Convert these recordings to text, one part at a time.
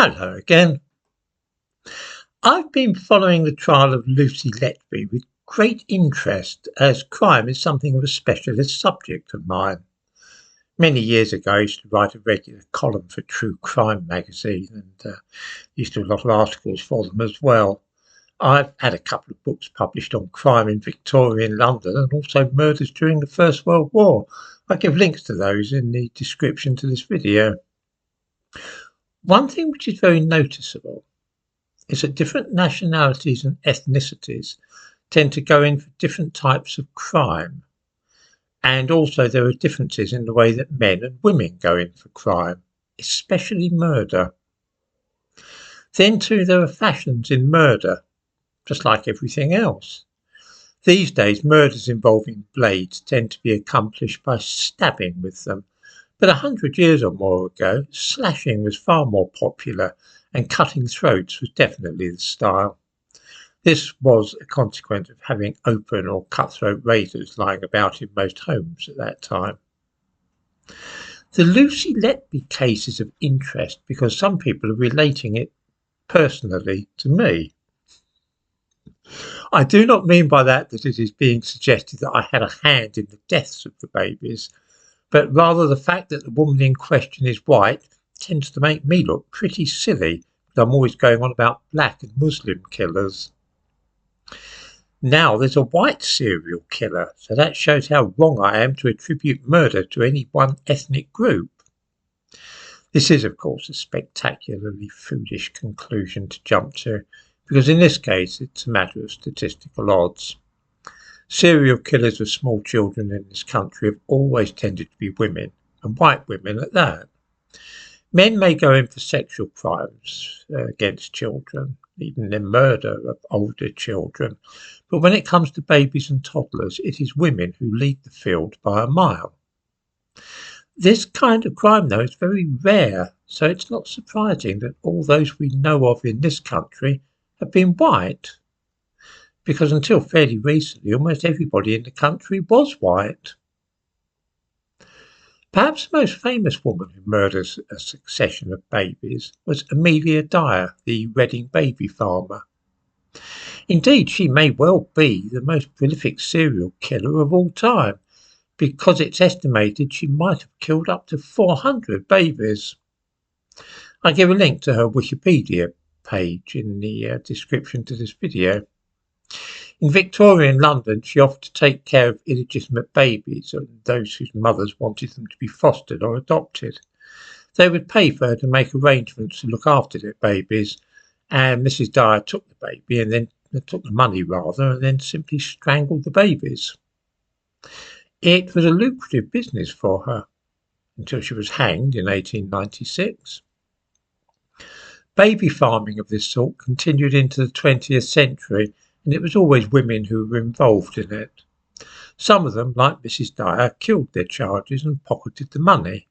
Hello again. I've been following the trial of Lucy Letby with great interest, as crime is something of a specialist subject of mine. Many years ago, I used to write a regular column for True Crime magazine and used to do a lot of articles for them as well. I've had a couple of books published on crime in Victorian London and also murders during the First World War. I'll give links to those in the description to this video. One thing which is very noticeable is that different nationalities and ethnicities tend to go in for different types of crime. And also there are differences in the way that men and women go in for crime, especially murder. Then too, there are fashions in murder, just like everything else. These days, murders involving blades tend to be accomplished by stabbing with them. But 100 years or more ago, slashing was far more popular and cutting throats was definitely the style. This was a consequence of having open or cutthroat razors lying about in most homes at that time. The Lucy Letby case is of interest because some people are relating it personally to me. I do not mean by that it is being suggested that I had a hand in the deaths of the babies, but rather the fact that the woman in question is white tends to make me look pretty silly, because I'm always going on about black and Muslim killers. Now there's a white serial killer, so that shows how wrong I am to attribute murder to any one ethnic group. This is, of course, a spectacularly foolish conclusion to jump to, because in this case it's a matter of statistical odds. Serial killers of small children in this country have always tended to be women, and white women at that. Men may go in for sexual crimes against children, even the murder of older children, but when it comes to babies and toddlers, it is women who lead the field by a mile. This kind of crime, though, is very rare, so it's not surprising that all those we know of in this country have been white, because until fairly recently, almost everybody in the country was white. Perhaps the most famous woman who murders a succession of babies was Amelia Dyer, the Reading baby farmer. Indeed, she may well be the most prolific serial killer of all time, because it's estimated she might have killed up to 400 babies. I give a link to her Wikipedia page in the description to this video. In Victorian London, she offered to take care of illegitimate babies and those whose mothers wanted them to be fostered or adopted. They would pay for her to make arrangements to look after their babies, and Mrs. Dyer took the baby and then took the money rather, and then simply strangled the babies. It was a lucrative business for her until she was hanged in 1896. Baby farming of this sort continued into the 20th century, and it was always women who were involved in it. Some of them, like Mrs. Dyer, killed their charges and pocketed the money.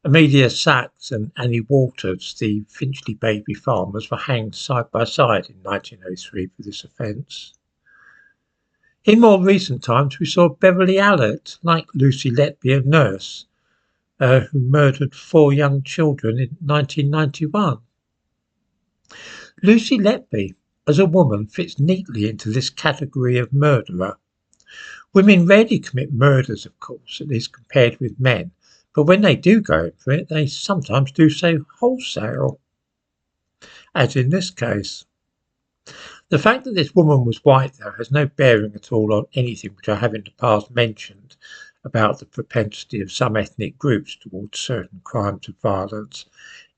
Amelia Sachs and Annie Walters, the Finchley baby farmers, were hanged side by side in 1903 for this offence. In more recent times, we saw Beverly Allett, like Lucy Letby, a nurse, who murdered 4 young children in 1991. Lucy Letby, as a woman, fits neatly into this category of murderer. Women rarely commit murders, of course, at least compared with men, but when they do go in for it, they sometimes do so wholesale, as in this case. The fact that this woman was white, though, has no bearing at all on anything which I have in the past mentioned about the propensity of some ethnic groups towards certain crimes of violence.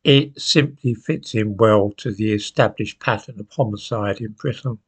It simply fits in well to the established pattern of homicide in Britain.